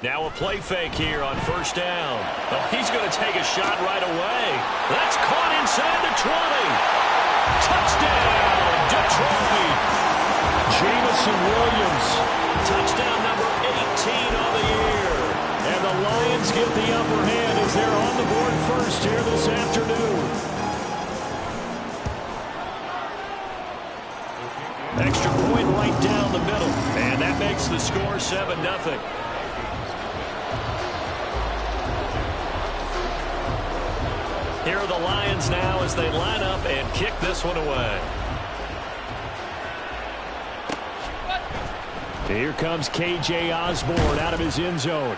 Now a play fake here on first down. Oh, he's going to take a shot right away. That's caught inside the 20. Touchdown, Detroit. Jamison Williams. Touchdown number 18 on the year. And the Lions get the upper hand as they're on the board first here this afternoon. Extra point right down the middle. And that makes the score 7-0. Here are the Lions now as they line up and kick this one away. Here comes K.J. Osborne out of his end zone.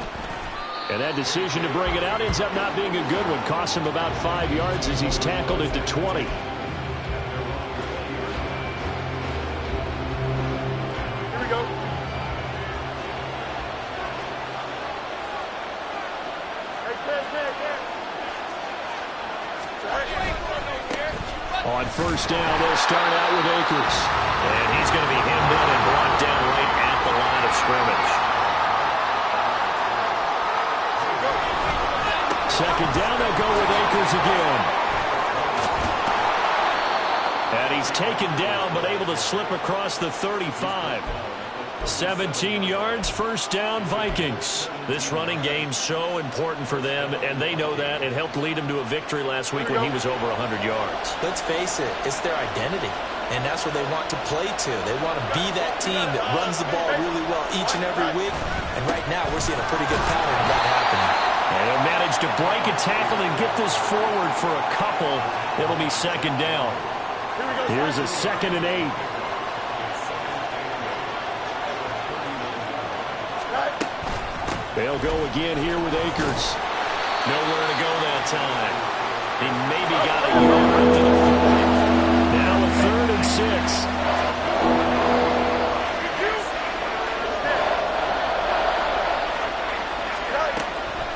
And that decision to bring it out ends up not being a good one. Costs him about 5 yards as he's tackled at the 20. On first down, they'll start out with Akers. And he's going to be hemmed in and brought down right at the line of scrimmage. Second down, they'll go with Akers again. And he's taken down, but able to slip across the 35. 17 yards, first down, Vikings. This running game's so important for them, and they know that. It helped lead them to a victory last week when he was over 100 yards. Let's face it, it's their identity, and that's what they want to play to. They want to be that team that runs the ball really well each and every week, and right now we're seeing a pretty good pattern of that happening. And they'll manage to break a tackle and get this forward for a couple. It'll be second down. Here's a 2nd and 8. They'll go again here with Akers. Nowhere to go that time. He maybe got a yard to the 40. Now a 3rd and 6.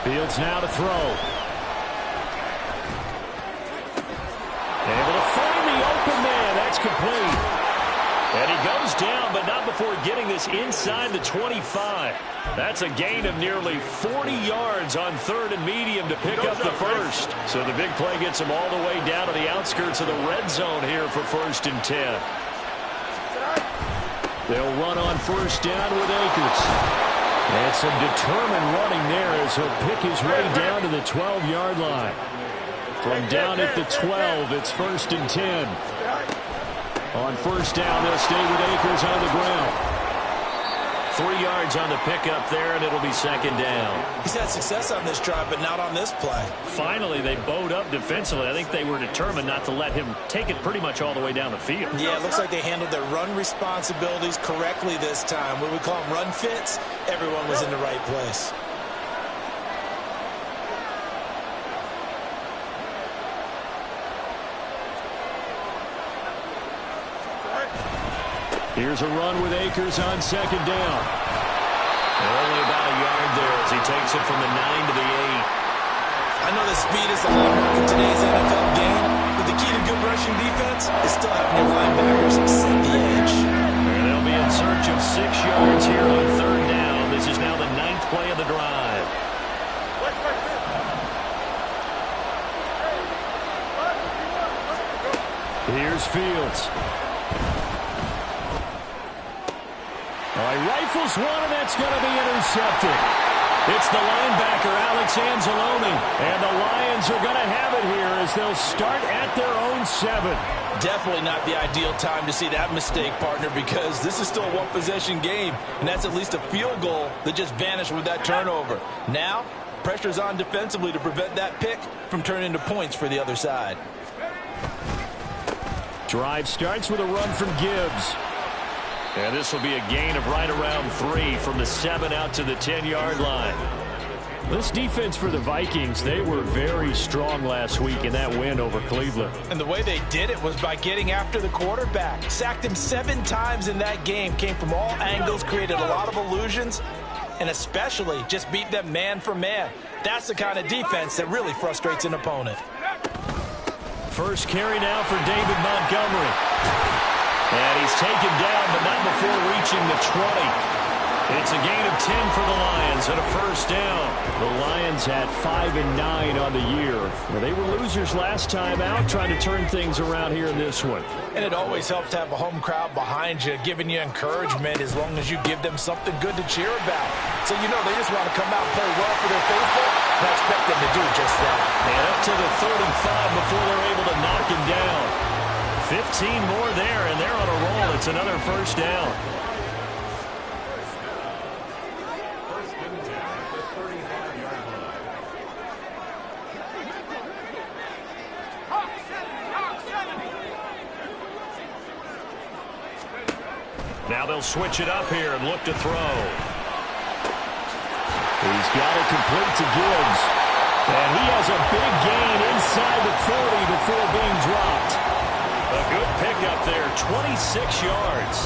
Fields now to throw. Able to find the open man. That's complete. And he goes down, but not before getting this inside the 25. That's a gain of nearly 40 yards on 3rd and medium to pick up the first. So the big play gets him all the way down to the outskirts of the red zone here for 1st and 10. They'll run on first down with Akers. And some determined running there as he'll pick his way down to the 12-yard line. From down at the 12, it's 1st and 10. On first down, they'll stay with Akers on the ground. 3 yards on the pickup there, and it'll be second down. He's had success on this drive, but not on this play. Finally, they bowed up defensively. I think they were determined not to let him take it pretty much all the way down the field. Yeah, it looks like they handled their run responsibilities correctly this time. What we call them run fits, everyone was in the right place. Here's a run with Akers on second down. Only about a yard there as he takes it from the 9 to the 8. I know that speed is the hallmark of today's NFL game, but the key to good rushing defense is still having your linebackers set the edge. And they'll be in search of 6 yards here on 3rd down. This is now the 9th play of the drive. Here's Fields. Rifles one, and that's going to be intercepted. It's the linebacker, Alex Anzalone, and the Lions are going to have it here as they'll start at their own 7. Definitely not the ideal time to see that mistake, partner, because this is still a one-possession game, and that's at least a field goal that just vanished with that turnover. Now, pressure's on defensively to prevent that pick from turning into points for the other side. Drive starts with a run from Gibbs. And this will be a gain of right around 3 from the 7 out to the 10-yard line. This defense for the Vikings, they were very strong last week in that win over Cleveland. And the way they did it was by getting after the quarterback. Sacked him 7 times in that game. Came from all angles, created a lot of illusions, and especially just beat them man for man. That's the kind of defense that really frustrates an opponent. First carry now for David Montgomery. And he's taken down, but not before reaching the 20. It's a gain of 10 for the Lions and a first down. The Lions had 5 and 9 on the year. Well, they were losers last time out, trying to turn things around here in this one. And it always helps to have a home crowd behind you, giving you encouragement as long as you give them something good to cheer about. So you know they just want to come out and play well for their faithful, and I expect them to do just that. And up to the 35 before they're able to knock him down. 15 more there, and they're on a roll. It's another first down. Now they'll switch it up here and look to throw. He's got it complete to Gibbs. And he has a big gain inside the 40 before being dropped. A good pickup there, 26 yards.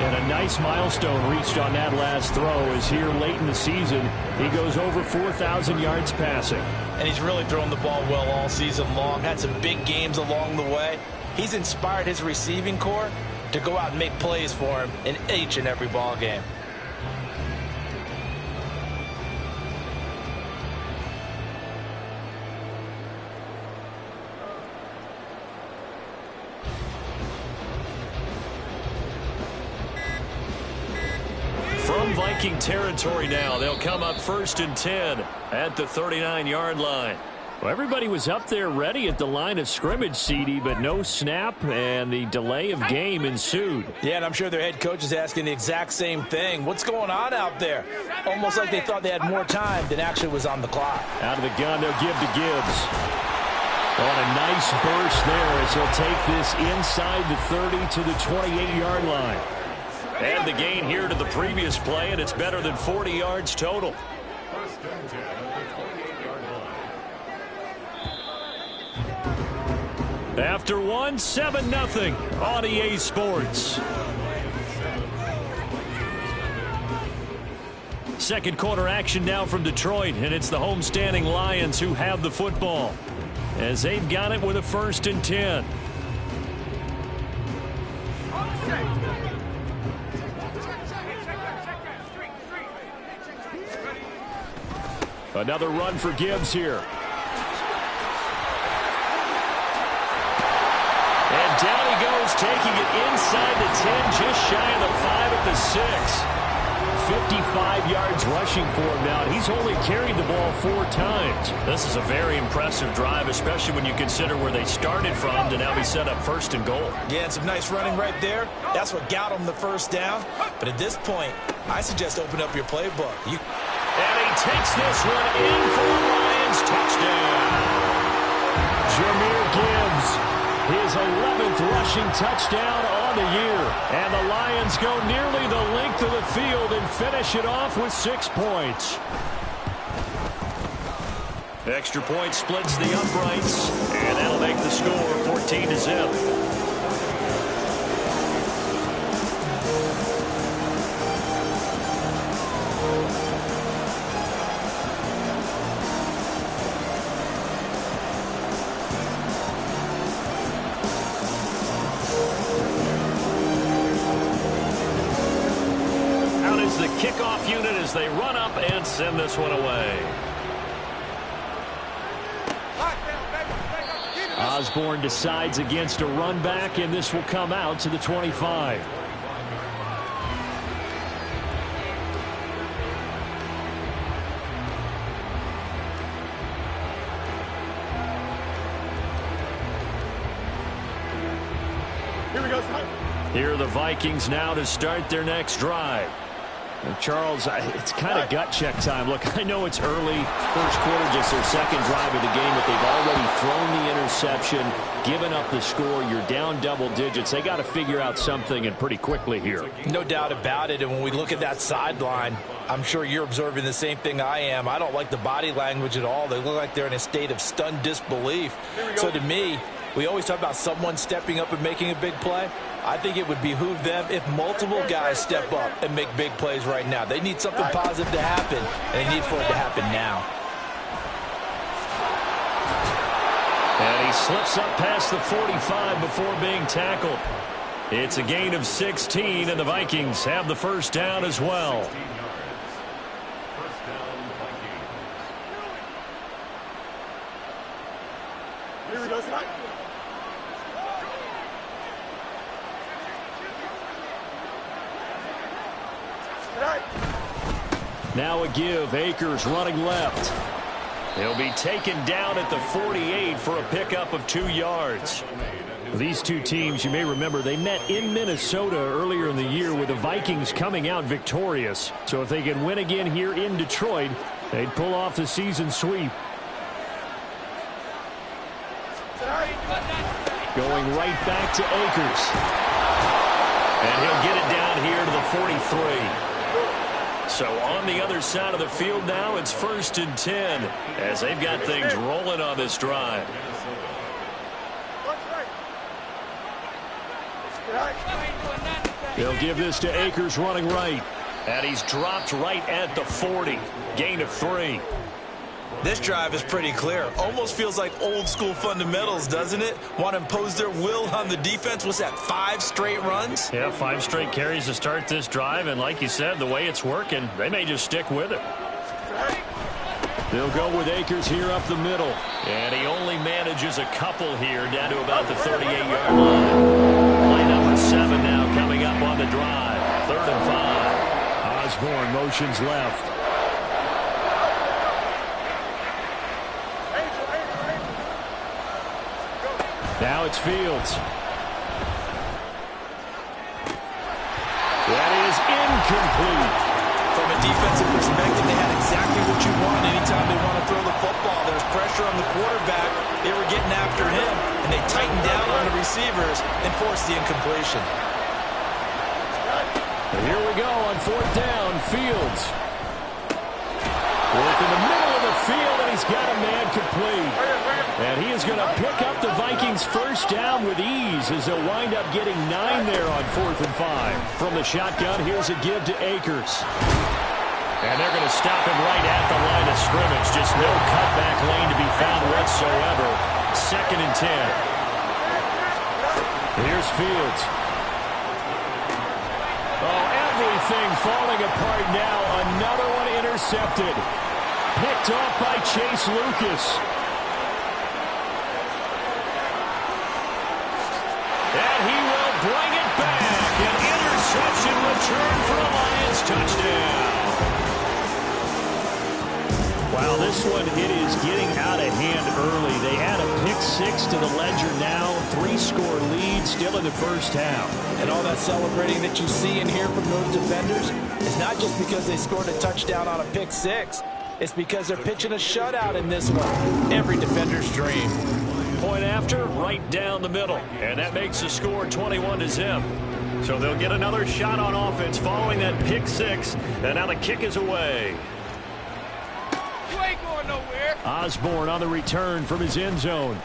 And a nice milestone reached on that last throw as here late in the season, he goes over 4,000 yards passing. And he's really thrown the ball well all season long. Had some big games along the way. He's inspired his receiving corps to go out and make plays for him in each and every ball game. From Viking territory now, they'll come up 1st and 10 at the 39-yard line. Well, everybody was up there ready at the line of scrimmage, CD, but no snap, and the delay of game ensued. Yeah, and I'm sure their head coach is asking the exact same thing. What's going on out there? Almost like they thought they had more time than actually was on the clock. Out of the gun, they'll give to Gibbs. On a nice burst there as he'll take this inside the 30 to the 28-yard line. And the gain here to the previous play, and it's better than 40 yards total. After one, 7-0 on EA Sports. Second quarter action now from Detroit, and it's the homestanding Lions who have the football as they've got it with a 1st and 10. Another run for Gibbs here. And down he goes, taking it inside the 10, just shy of the 5 at the 6. 55 yards rushing for him now. He's only carried the ball 4 times. This is a very impressive drive, especially when you consider where they started from to now be set up 1st and goal. Yeah, and some nice running right there. That's what got him the first down. But at this point, I suggest open up your playbook. And he takes this one in for a Lions touchdown. Jahmyr Gibbs, his 11th rushing touchdown on the year. And the Lions go nearly the length of the field and finish it off with 6 points. Extra point splits the uprights, and that'll make the score 14-0. The kickoff unit as they run up and send this one away. Osborne decides against a run back, and this will come out to the 25. Here are the Vikings now to start their next drive. And Charles, it's kind of gut check time. Look, I know it's early, first quarter, just their second drive of the game, but they've already thrown the interception, given up the score. You're down double digits. They got to figure out something, and pretty quickly here. No doubt about it. And when we look at that sideline, I'm sure you're observing the same thing I am. I don't like the body language at all. They look like they're in a state of stunned disbelief. So to me, we always talk about someone stepping up and making a big play. I think it would behoove them if multiple guys step up and make big plays right now. They need something positive to happen, and they need for it to happen now. And he slips up past the 45 before being tackled. It's a gain of 16, and the Vikings have the first down as well. Here we go, Scott. Now a give. Akers running left. He'll be taken down at the 48 for a pickup of 2 yards. These two teams, you may remember, they met in Minnesota earlier in the year with the Vikings coming out victorious. So if they can win again here in Detroit, they'd pull off the season sweep. Going right back to Akers. And he'll get it down here to the 43. So on the other side of the field now, it's 1st and 10 as they've got things rolling on this drive. They'll give this to Akers running right. And he's dropped right at the 40. Gain of 3. This drive is pretty clear. Almost feels like old school fundamentals, doesn't it? Want to impose their will on the defense. What's that, 5 straight runs? Yeah, 5 straight carries to start this drive. And like you said, the way it's working, they may just stick with it. They'll go with Akers here up the middle. And he only manages a couple here down to about the 38-yard line. Play number 7 now coming up on the drive. 3rd and 5. Osborne motions left. Now it's Fields. That is incomplete. From a defensive perspective, they had exactly what you want anytime they want to throw the football. There was pressure on the quarterback. They were getting after him, and they tightened down on the receivers and forced the incompletion. And here we go on 4th down. Fields. Work in the middle of the field, and he's got a man complete. And he is going to pick up the Vikings' first down with ease as they'll wind up getting 9 there on 4th and 5. From the shotgun, here's a give to Akers. And they're going to stop him right at the line of scrimmage. Just no cutback lane to be found whatsoever. 2nd and 10. Here's Fields. Oh, everything falling apart now. Another one intercepted. Picked off by Chase Lucas. And he will bring it back. An interception return for a Lions touchdown. Wow, this one, it is getting out of hand early. They add a pick 6 to the ledger now. 3-score lead still in the first half. And all that celebrating that you see and hear from those defenders is not just because they scored a touchdown on a pick 6. It's because they're pitching a shutout in this one. Every defender's dream. Point after, right down the middle. And that makes the score 21-0. So they'll get another shot on offense following that pick 6. And now the kick is away. You ain't going nowhere. Osborne on the return from his end zone.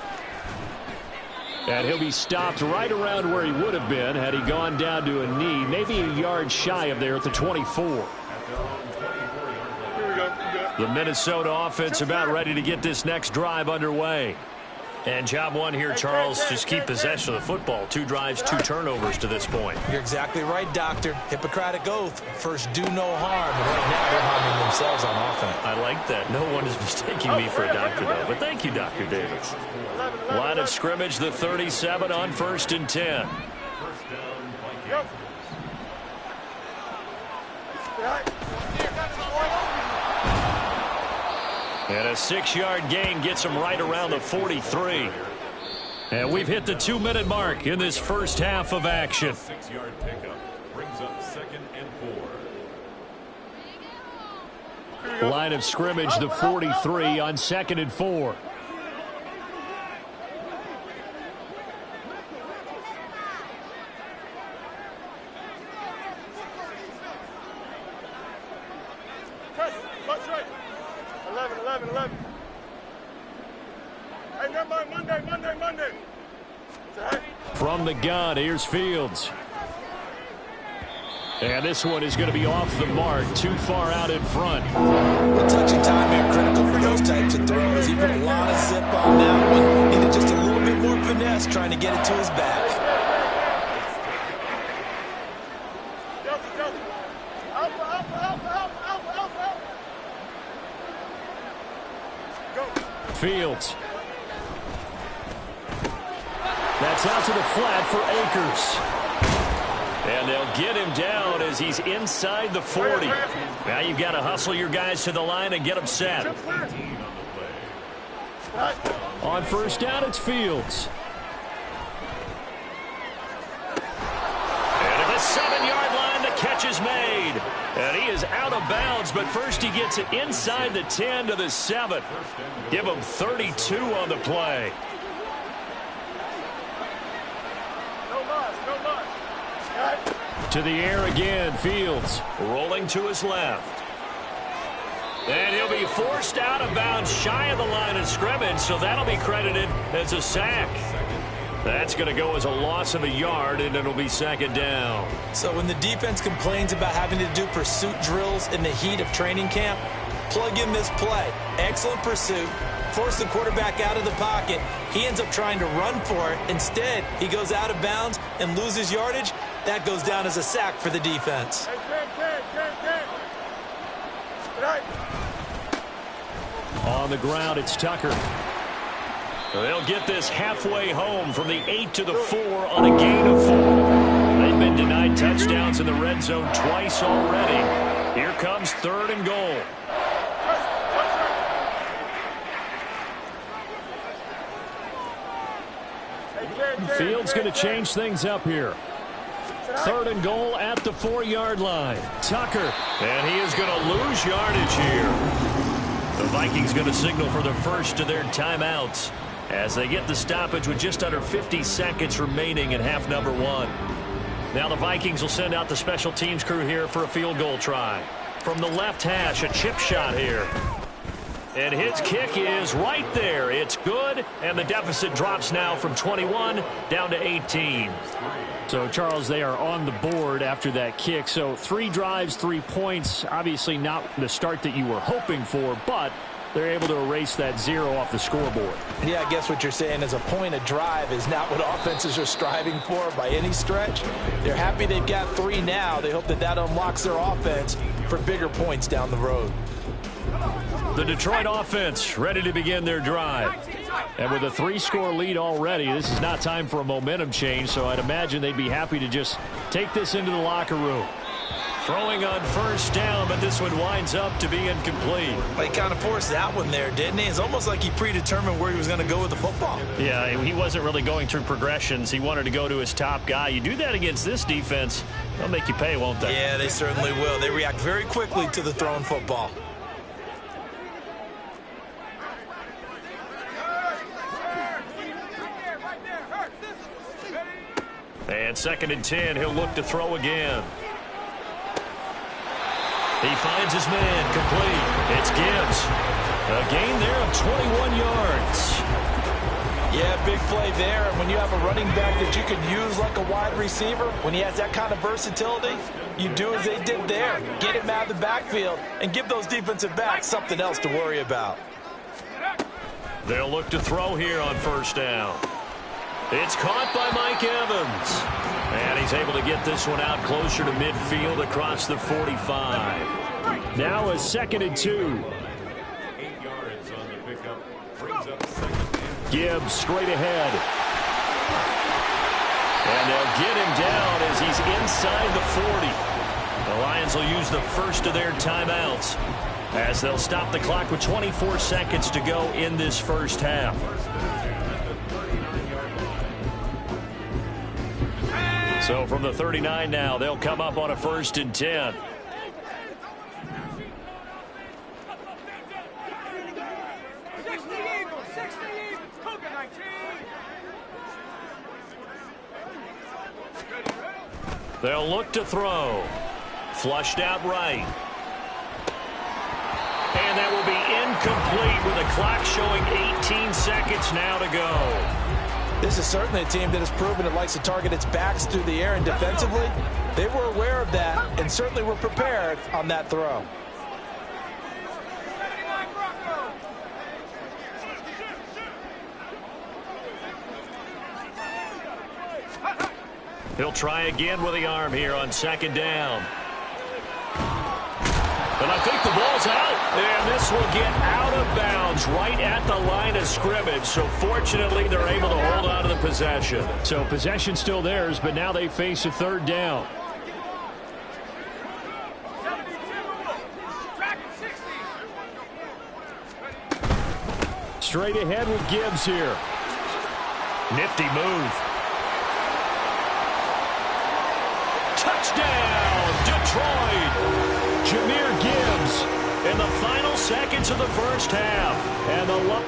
And he'll be stopped right around where he would have been had he gone down to a knee. Maybe a yard shy of there at the 24. The Minnesota offense about ready to get this next drive underway. And job one here, Charles, just keep possession of the football. 2 drives, 2 turnovers to this point. You're exactly right, Doctor. Hippocratic oath. First, do no harm. But right now, they're harming themselves on offense. I like that. No one is mistaking me for a doctor, though. But thank you, Dr. Davis. Line of scrimmage, the 37 on 1st and 10. And a 6-yard gain gets him right around the 43. And we've hit the 2-minute mark in this first half of action. 6-yard pickup brings up 2nd and 4. Line of scrimmage, the 43 on 2nd and 4. From the gun, here's Fields. And this one is going to be off the mark, too far out in front. The touching time here critical for those types of throws. He put a lot of zip on that one. Needed just a little bit more finesse trying to get it to his back. Fields. That's out to the flat for Akers. And they'll get him down as he's inside the 40. Now you've got to hustle your guys to the line and get them set. On first down, it's Fields. And at the 7-yard line, the catch is made. And he is out of bounds, but first he gets it inside the 10 to the 7. Give him 32 on the play. To the air again, Fields. Rolling to his left. And he'll be forced out of bounds shy of the line of scrimmage, so that'll be credited as a sack. That's going to go as a loss of a yard, and it'll be second down. So when the defense complains about having to do pursuit drills in the heat of training camp, plug in this play. Excellent pursuit. Force the quarterback out of the pocket. He ends up trying to run for it. Instead, he goes out of bounds and loses yardage. That goes down as a sack for the defense. On the ground, it's Tucker. They'll get this halfway home from the 8 to the 4 on a gain of 4. They've been denied touchdowns in the red zone twice already. Here comes 3rd and goal. Fields going to change things up here. 3rd and goal at the 4-yard line. Tucker. And he is going to lose yardage here. The Vikings going to signal for the first of their timeouts as they get the stoppage with just under 50 seconds remaining in half number 1. Now the Vikings will send out the special teams crew here for a field goal try. From the left hash, a chip shot here. And his kick is right there. It's good, and the deficit drops now from 21 down to 18. So, Charles, they are on the board after that kick. So 3 drives, 3 points. Obviously not the start that you were hoping for, but they're able to erase that 0 off the scoreboard. Yeah, I guess what you're saying is a point a drive is not what offenses are striving for by any stretch. They're happy they've got 3 now. They hope that that unlocks their offense for bigger points down the road. The Detroit offense ready to begin their drive. And with a 3-score lead already, this is not time for a momentum change, so I'd imagine they'd be happy to just take this into the locker room. Throwing on first down, but this one winds up to be incomplete. He kind of forced that one there, didn't he? It's almost like he predetermined where he was going to go with the football. Yeah, he wasn't really going through progressions. He wanted to go to his top guy. You do that against this defense, they'll make you pay, won't they? Yeah, they certainly will. They react very quickly to the thrown football. And 2nd and 10, he'll look to throw again. He finds his man, complete. It's Gibbs. A gain there of 21 yards. Yeah, big play there. And when you have a running back that you can use like a wide receiver, when he has that kind of versatility, you do as they did there. Get him out of the backfield and give those defensive backs something else to worry about. They'll look to throw here on first down. It's caught by Mike Evans. And he's able to get this one out closer to midfield across the 45. Now a 2nd and 2. 8 yards on the pickup. Brings up 2nd. Gibbs straight ahead. And they'll get him down as he's inside the 40. The Lions will use the first of their timeouts as they'll stop the clock with 24 seconds to go in this first half. So from the 39 now, they'll come up on a 1st and 10. They'll look to throw. Flushed out right. And that will be incomplete with the clock showing 18 seconds now to go. This is certainly a team that has proven it likes to target its backs through the air, and defensively, they were aware of that and certainly were prepared on that throw. He'll try again with the arm here on 2nd down. And I think the ball's out. And this will get out of bounds right at the line of scrimmage. So fortunately, they're able to hold on to the possession. So possession still theirs, but now they face a third down. Straight ahead with Gibbs here. Nifty move. Touchdown, Detroit. Jahmyr Gibbs In the final seconds of the first half. and the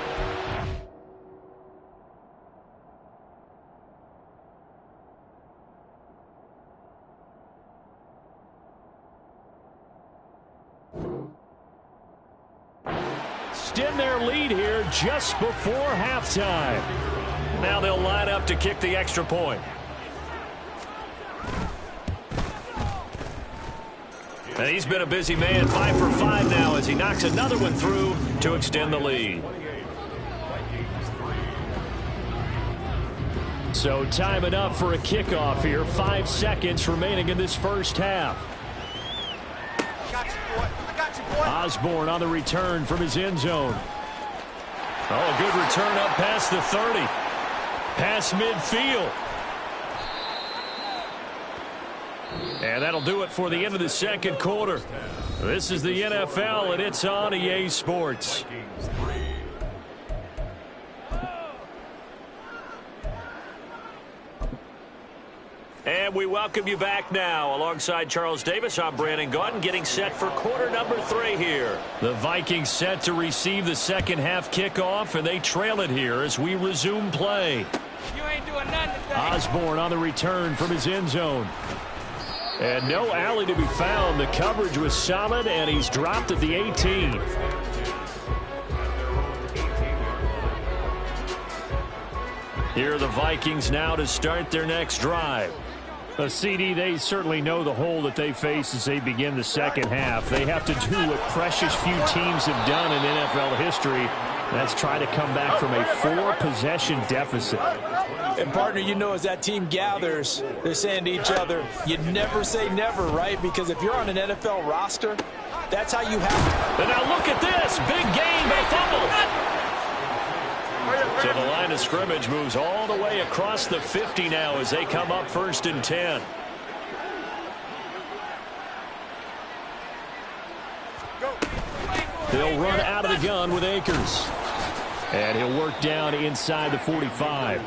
extend their lead here just before halftime. Now they'll line up to kick the extra point. And he's been a busy man, 5 for 5 now as he knocks another one through to extend the lead. So time enough for a kickoff here. 5 seconds remaining in this first half. Osborne on the return from his end zone. Oh, a good return up past the 30. Past midfield. And that'll do it for the end of the second quarter. This is the NFL, and it's on EA Sports. And we welcome you back now. Alongside Charles Davis, I'm Brandon Gaudin, getting set for quarter number 3 here. The Vikings set to receive the second half kickoff, and they trail it here as we resume play. You ain't doing nothing today. Osborne on the return from his end zone. And no alley to be found. The coverage was solid, and he's dropped at the 18. Here are the Vikings now to start their next drive. A CD, they certainly know the hole that they face as they begin the second half. They have to do what precious few teams have done in NFL history. That's try to come back from a 4-possession deficit. And, partner, you know, as that team gathers, they're saying to each other, you never say never, right? Because if you're on an NFL roster, that's how you have to. And now look at this. Big gain by fumble. So the line of scrimmage moves all the way across the 50 now as they come up 1st and 10. They'll run out of the gun with Akers. And he'll work down inside the 45.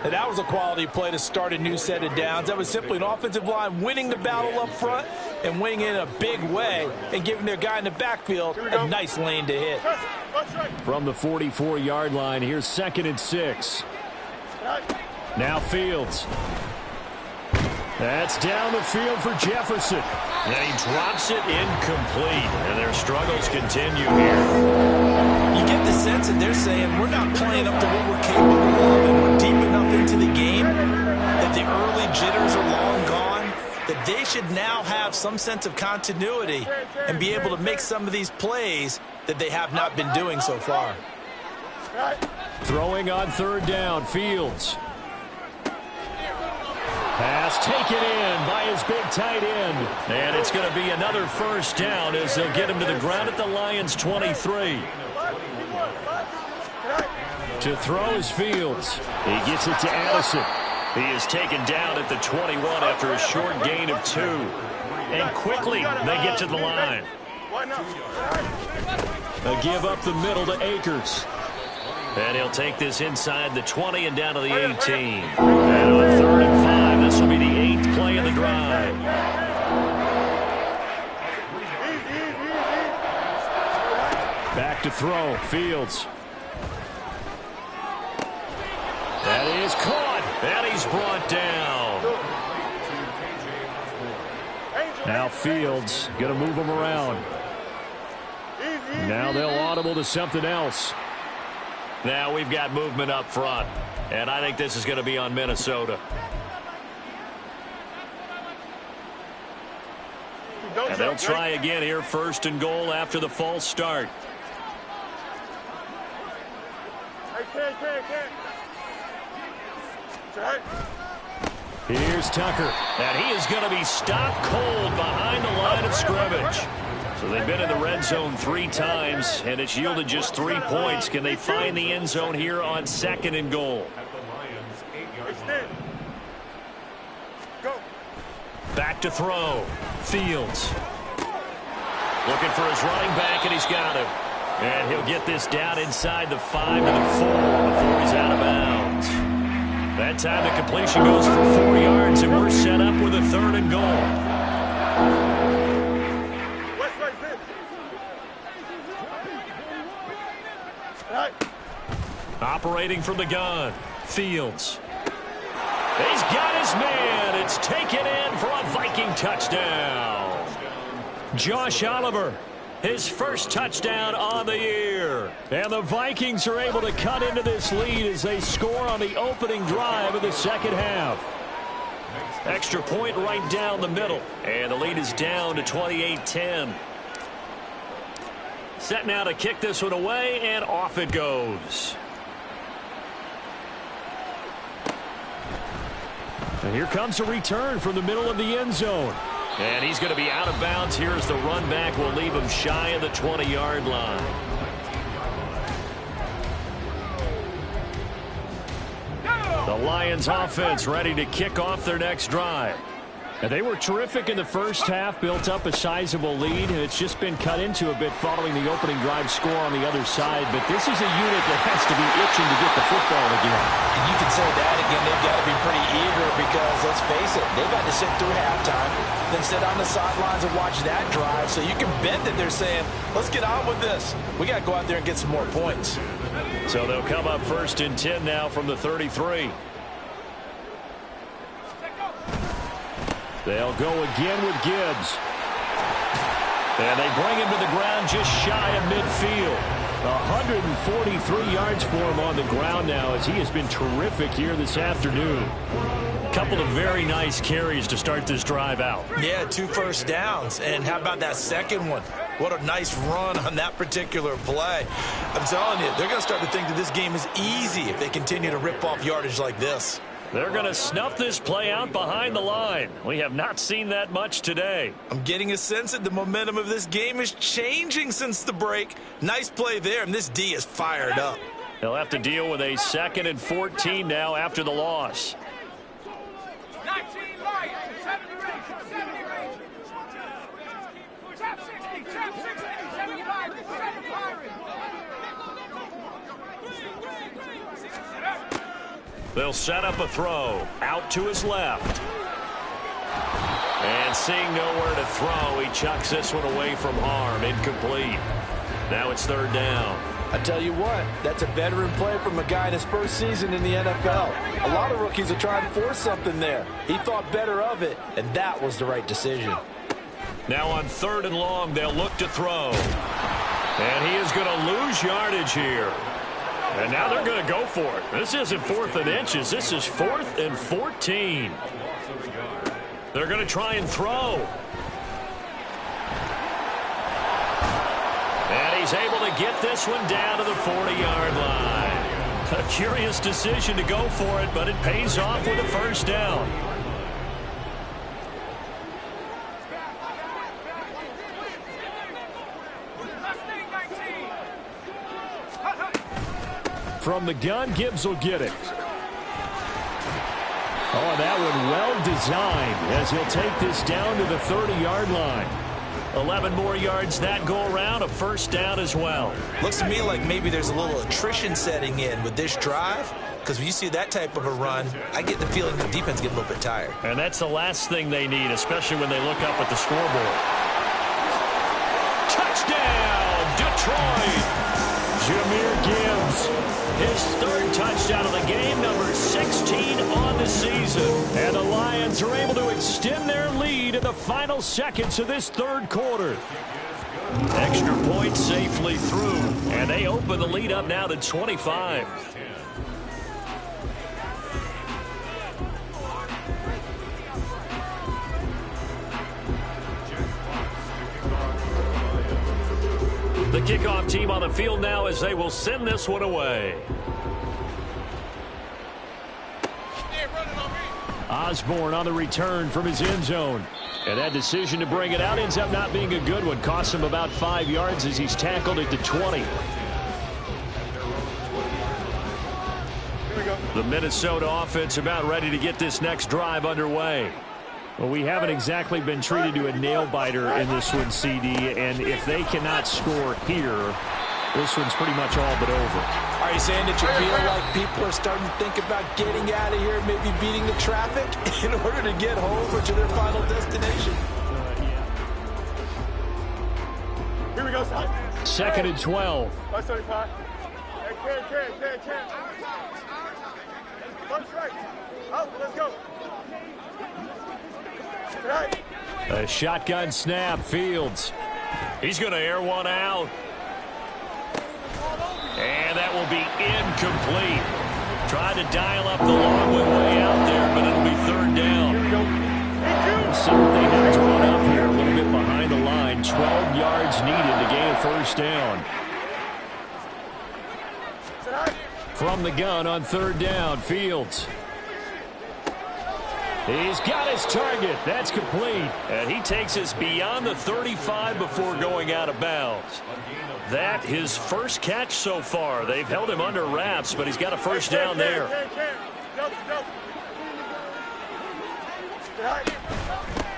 And that was a quality play to start a new set of downs. That was simply an offensive line winning the battle up front and winning in a big way and giving their guy in the backfield a nice lane to hit. From the 44-yard line, here's 2nd and 6. Now Fields. That's down the field for Jefferson. And he drops it incomplete. And their struggles continue here. You get the sense that they're saying we're not playing up to what we're capable of, and we're deep enough into the game that the early jitters are long gone, that they should now have some sense of continuity and be able to make some of these plays that they have not been doing so far. Throwing on 3rd down, Fields. Pass taken in by his big tight end. And it's going to be another 1st down as they'll get him to the ground at the Lions' 23. To throw is Fields. He gets it to Addison. He is taken down at the 21 after a short gain of 2. And quickly they get to the line. A give up the middle to Akers. And he'll take this inside the 20 and down to the 18. And on 3rd and 5, this will be the 8th play of the drive. Back to throw, Fields. That is caught, and he's brought down. Now Fields going to move him around. Now they'll audible to something else. Now we've got movement up front, and I think this is going to be on Minnesota. And they'll try again here, 1st and goal after the false start. Here's Tucker. And he is going to be stopped cold behind the line of scrimmage. So they've been in the red zone 3 times, and it's yielded just 3 points. Can they find the end zone here on 2nd and goal? Back to throw. Fields. Looking for his running back, and he's got him. And he'll get this down inside the 5 to the 4 before he's out of bounds. That time the completion goes for 4 yards, and we're set up with a 3rd and goal. Operating from the gun. Fields. He's got his man. It's taken in for a Viking touchdown. Josh Oliver, his first touchdown on the year. And the Vikings are able to cut into this lead as they score on the opening drive of the 2nd half. Extra point right down the middle. And the lead is down to 28-10. Set now to kick this one away, and off it goes. And here comes a return from the middle of the end zone. And he's going to be out of bounds here as the run back will leave him shy of the 20-yard line. The Lions offense ready to kick off their next drive. And they were terrific in the first half, built up a sizable lead, and it's just been cut into a bit following the opening drive score on the other side. But this is a unit that has to be itching to get the football again. And you can say that again, they've got to be pretty eager because, let's face it, they've got to sit through halftime, then sit on the sidelines and watch that drive. So you can bet that they're saying, let's get on with this. We got to go out there and get some more points. So they'll come up 1st and 10 now from the 33. They'll go again with Gibbs. And they bring him to the ground just shy of midfield. 143 yards for him on the ground now as he has been terrific here this afternoon. A couple of very nice carries to start this drive out. Yeah, 2 first downs. And how about that second one? What a nice run on that particular play. I'm telling you, they're going to start to think that this game is easy if they continue to rip off yardage like this. They're going to snuff this play out behind the line. We have not seen that much today. I'm getting a sense that the momentum of this game is changing since the break. Nice play there, and this D is fired up. They'll have to deal with a 2nd and 14 now after the loss. 19 Lions, 70 range, 70 range. Tap 60, tap 60, 75, 75. They'll set up a throw out to his left. And seeing nowhere to throw, he chucks this one away from harm. Incomplete. Now it's 3rd down. I tell you what, that's a veteran play from a guy in his first season in the NFL. A lot of rookies are trying to force something there. He thought better of it, and that was the right decision. Now on 3rd and long, they'll look to throw. And he is going to lose yardage here. And now they're going to go for it. This isn't 4th and inches. This is 4th and 14. They're going to try and throw. And he's able to get this one down to the 40-yard line. A curious decision to go for it, but it pays off with a 1st down. From the gun, Gibbs will get it. Oh, that one well designed as he'll take this down to the 30-yard line. 11 more yards that go around, a 1st down as well. Looks to me like maybe there's a little attrition setting in with this drive, because when you see that type of a run, I get the feeling the defense gets a little bit tired. And that's the last thing they need, especially when they look up at the scoreboard. Touchdown, Detroit! Jahmyr Gibbs, his 3rd touchdown of the game, number 16 on the season. And the Lions are able to extend their lead in the final seconds of this 3rd quarter. Extra point safely through, and they open the lead up now to 25. The kickoff team on the field now as they will send this one away. Osborne on the return from his end zone. And that decision to bring it out ends up not being a good one. Costs him about 5 yards as he's tackled at the 20. The Minnesota offense about ready to get this next drive underway. Well, we haven't exactly been treated to a nail-biter in this one, CD. And if they cannot score here, this one's pretty much all but over. Are you saying that you feel like people are starting to think about getting out of here, maybe beating the traffic in order to get home or to their final destination? Here we go, son. 2nd and 12. 175. One strike. Out, let's go. Right. A shotgun snap, Fields. He's going to air one out. And that will be incomplete. Tried to dial up the long way out there, but it'll be 3rd down. So they have to run up here a little bit behind the line. 12 yards needed to gain a 1st down. From the gun on 3rd down, Fields. He's got his target. That's complete. And he takes us beyond the 35 before going out of bounds. That his first catch so far. They've held him under wraps, but he's got a 1st down there.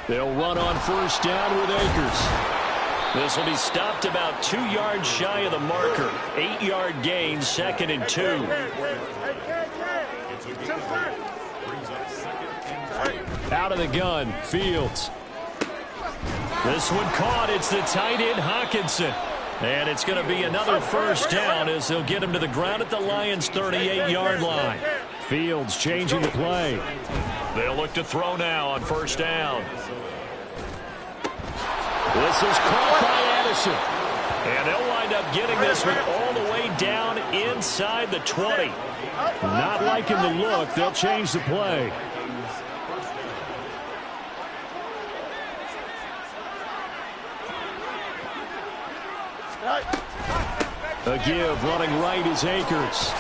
They'll run on 1st down with Akers. This will be stopped about 2 yards shy of the marker. 8-yard gain, 2nd and 2. Out of the gun, Fields. This one caught. It's the tight end, Hawkinson. And it's going to be another 1st down as they'll get him to the ground at the Lions' 38-yard line. Fields changing the play. They'll look to throw now on 1st down. This is caught by Addison. And they'll wind up getting this one all the way down inside the 20. Not liking the look. They'll change the play. A give, running right is Akers.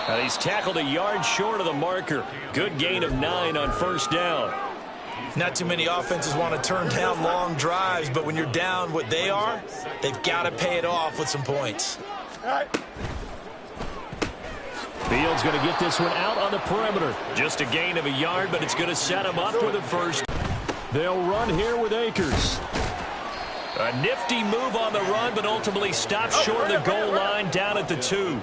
And he's tackled a yard short of the marker. Good gain of 9 on 1st down. Not too many offenses want to turn down long drives, but when you're down what they are, they've got to pay it off with some points. Fields going to get this one out on the perimeter. Just a gain of a yard, but it's going to set him up for the 1st. They'll run here with Akers. A nifty move on the run, but ultimately stopped short of the goal line down at the 2.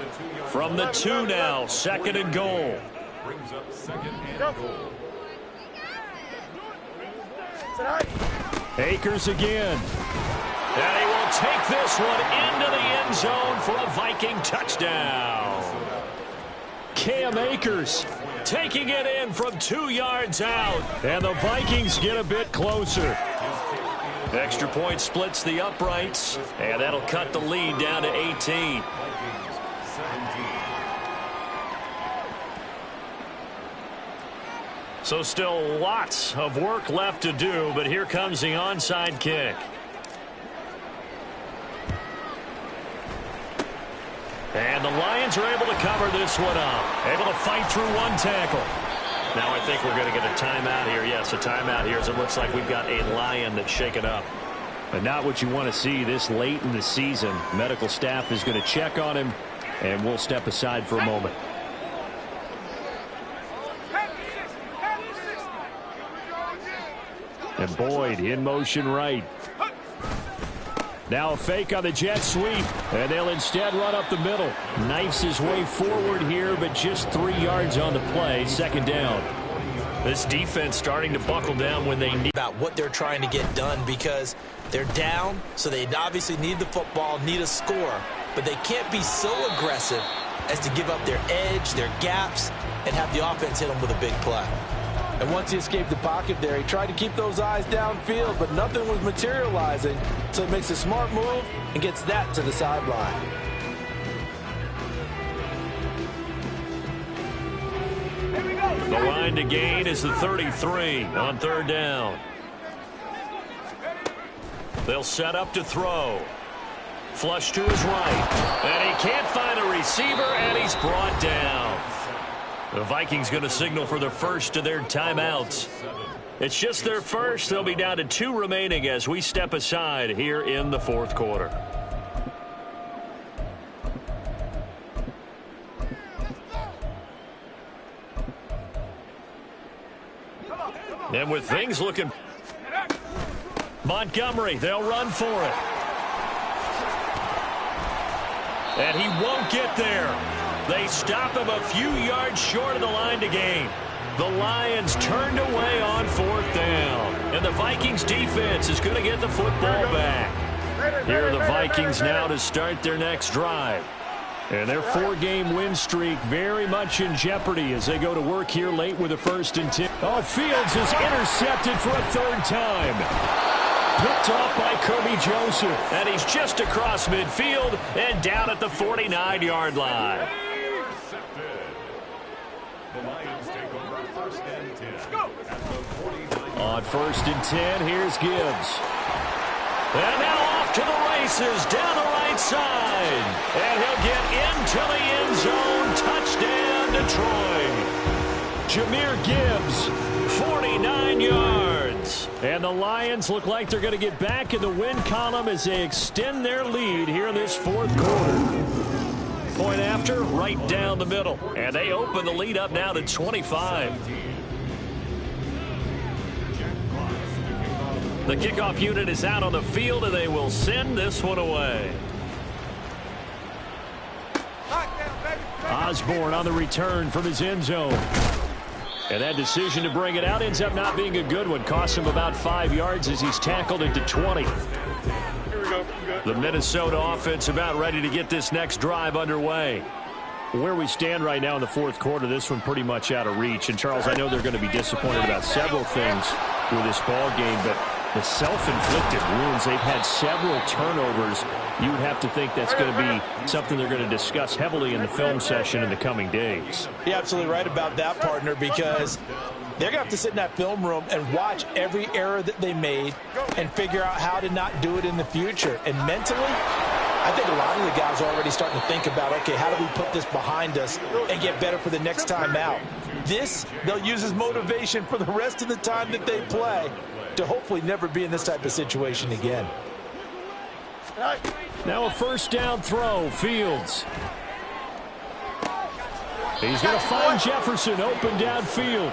From the 2 now, 2nd and goal. Brings up 2nd and goal. Akers again. And he will take this one into the end zone for a Viking touchdown. Cam Akers taking it in from 2 yards out. And the Vikings get a bit closer. Extra point splits the uprights, and that'll cut the lead down to 18. So still lots of work left to do, but here comes the onside kick. And the Lions are able to cover this one up. Able to fight through one tackle. Now I think we're going to get a timeout here. Yes, a timeout here as it looks like we've got a Lion that's shaken up. But not what you want to see this late in the season. Medical staff is going to check on him, and we'll step aside for a moment. And Boyd in motion right. Now a fake on the jet sweep, and they'll instead run up the middle. Knifes his way forward here, but just 3 yards on the play. 2nd down. This defense starting to buckle down when they need. About what they're trying to get done because they're down, so they obviously need the football, need a score. But they can't be so aggressive as to give up their edge, their gaps, and have the offense hit them with a big play. And once he escaped the pocket there, he tried to keep those eyes downfield, but nothing was materializing. So he makes a smart move and gets that to the sideline. The line to gain is the 33 on 3rd down. They'll set up to throw. Flush to his right. And he can't find a receiver, and he's brought down. The Vikings going to signal for the first of their timeouts. It's just their first. They'll be down to 2 remaining as we step aside here in the fourth quarter. And with things looking... Montgomery, they'll run for it. And he won't get there. They stop him a few yards short of the line to gain. The Lions turned away on 4th down. And the Vikings defense is going to get the football back. Here are the Vikings now to start their next drive. And their 4-game win streak very much in jeopardy as they go to work here late with a 1st and 10. Oh, Fields is intercepted for a 3rd time. Picked off by Kirby Joseph. And he's just across midfield and down at the 49-yard line. The Lions take over 1st and 10 at the 49. On 1st and 10, here's Gibbs. And now off to the races down the right side. And he'll get into the end zone. Touchdown, Detroit. Jahmyr Gibbs, 49 yards. And the Lions look like they're going to get back in the win column as they extend their lead here in this 4th quarter. Point after, right down the middle. And they open the lead up now to 25. The kickoff unit is out on the field, and they will send this one away. Osborne on the return from his end zone. And that decision to bring it out ends up not being a good one. Costs him about 5 yards as he's tackled into 20. Here we go. The Minnesota offense about ready to get this next drive underway. Where we stand right now in the 4th quarter, this one pretty much out of reach. And, Charles, I know they're going to be disappointed about several things with this ball game, but the self-inflicted wounds, they've had several turnovers. You would have to think that's going to be something they're going to discuss heavily in the film session in the coming days. You're absolutely right about that, partner, because they're going to have to sit in that film room and watch every error that they made and figure out how to not do it in the future. And mentally, I think a lot of the guys are already starting to think about, okay, how do we put this behind us and get better for the next time out? This, they'll use as motivation for the rest of the time that they play to hopefully never be in this type of situation again. Now a 1st down throw, Fields. He's going to find Jefferson open downfield.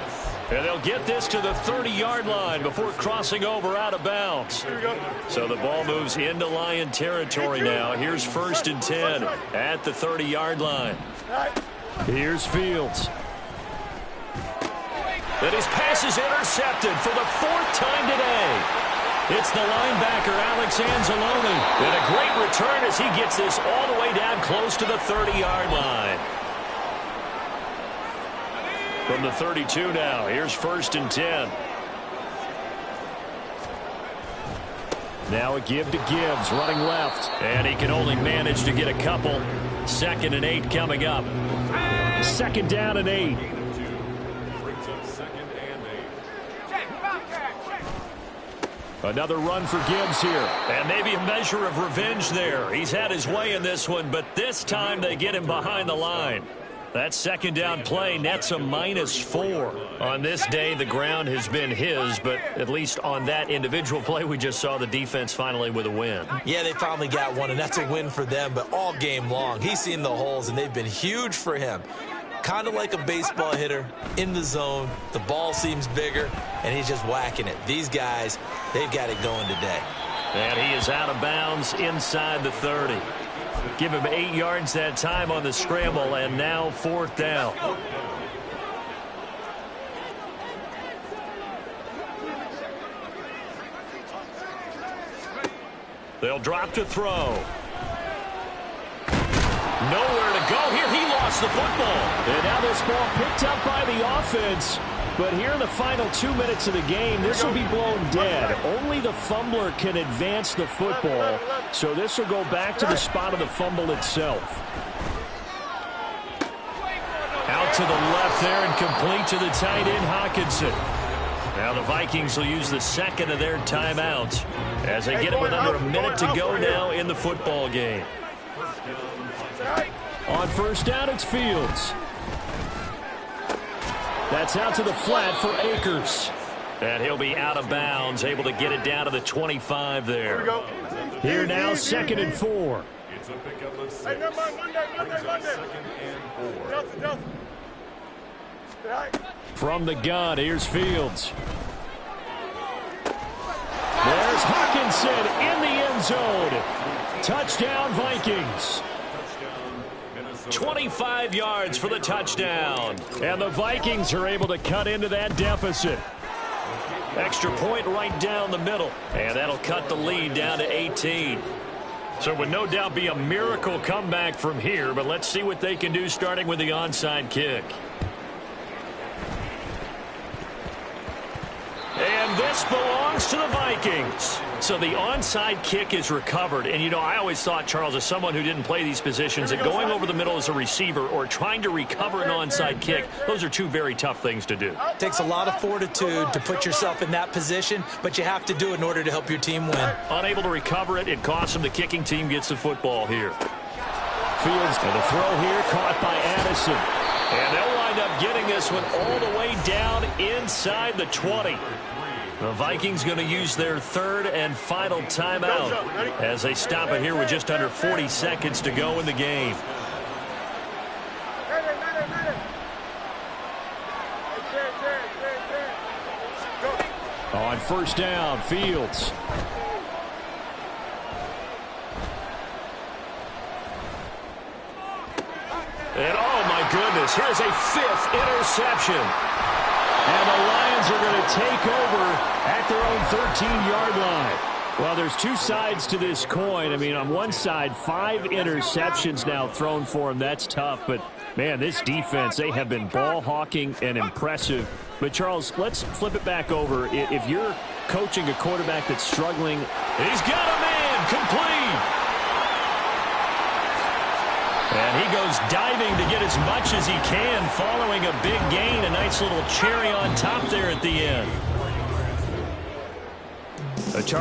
And they'll get this to the 30-yard line before crossing over out of bounds. So the ball moves into Lion territory now. Here's 1st and 10 at the 30-yard line. Here's Fields. And his pass is intercepted for the 4th time today. It's the linebacker, Alex Anzalone. And a great return as he gets this all the way down close to the 30-yard line. From the 32 now, here's 1st and 10. Now a give to Gibbs, running left. And he can only manage to get a couple. 2nd and 8 coming up. 2nd down and 8. Brings up 2nd and 8. Another run for Gibbs here. And maybe a measure of revenge there. He's had his way in this one, but this time they get him behind the line. That 2nd down play nets a -4. On this day, the ground has been his, but at least on that individual play, we just saw the defense finally with a win. Yeah, they finally got one, and that's a win for them, but all game long, he's seen the holes, and they've been huge for him. Kind of like a baseball hitter in the zone. The ball seems bigger, and he's just whacking it. These guys, they've got it going today. And he is out of bounds inside the 30. Give him 8 yards that time on the scramble, and now 4th down. They'll drop to throw. Nowhere to go here. He lost the football. And now this ball picked up by the offense. But here in the final 2 minutes of the game, this will be blown dead. Only the fumbler can advance the football, so this will go back to the spot of the fumble itself. Out to the left there and complete to the tight end, Hawkinson. Now the Vikings will use the 2nd of their timeouts as they get it with under a minute to go now in the football game. On 1st down, it's Fields. That's out to the flat for Akers. And he'll be out of bounds, able to get it down to the 25 there. Here we go. Here now, 2nd and 4. It's a pickup of 6. Hey, never mind. Monday. Brings up 2nd and 4. Justin. Stay high. From the gun, here's Fields. There's Hawkinson in the end zone. Touchdown, Vikings. 25 yards for the touchdown. And the Vikings are able to cut into that deficit. Extra point right down the middle. And that'll cut the lead down to 18. So it would no doubt be a miracle comeback from here, but let's see what they can do starting with the onside kick. And this belongs to the Vikings. So the onside kick is recovered. And, you know, I always thought, Charles, as someone who didn't play these positions, that going over the middle as a receiver or trying to recover an onside kick, those are two very tough things to do. It takes a lot of fortitude to put yourself in that position, but you have to do it in order to help your team win. Unable to recover it, it costs them. The kicking team gets the football here. Fields, and the throw here caught by Addison. And they'll wind up getting this one all the way down inside the 20. The Vikings going to use their 3rd and final timeout as they stop it here with just under 40 seconds to go in the game. On 1st down, Fields. And oh my goodness, here's a 5th interception. And the Lions are going to take over at their own 13-yard line. Well, there's two sides to this coin. I mean, on one side, 5 interceptions now thrown for him. That's tough. But, man, this defense, they have been ball hawking and impressive. But, Charles, let's flip it back over. If you're coaching a quarterback that's struggling. He's got a man complete. And he goes diving to get as much as he can, following a big gain. A nice little cherry on top there at the end.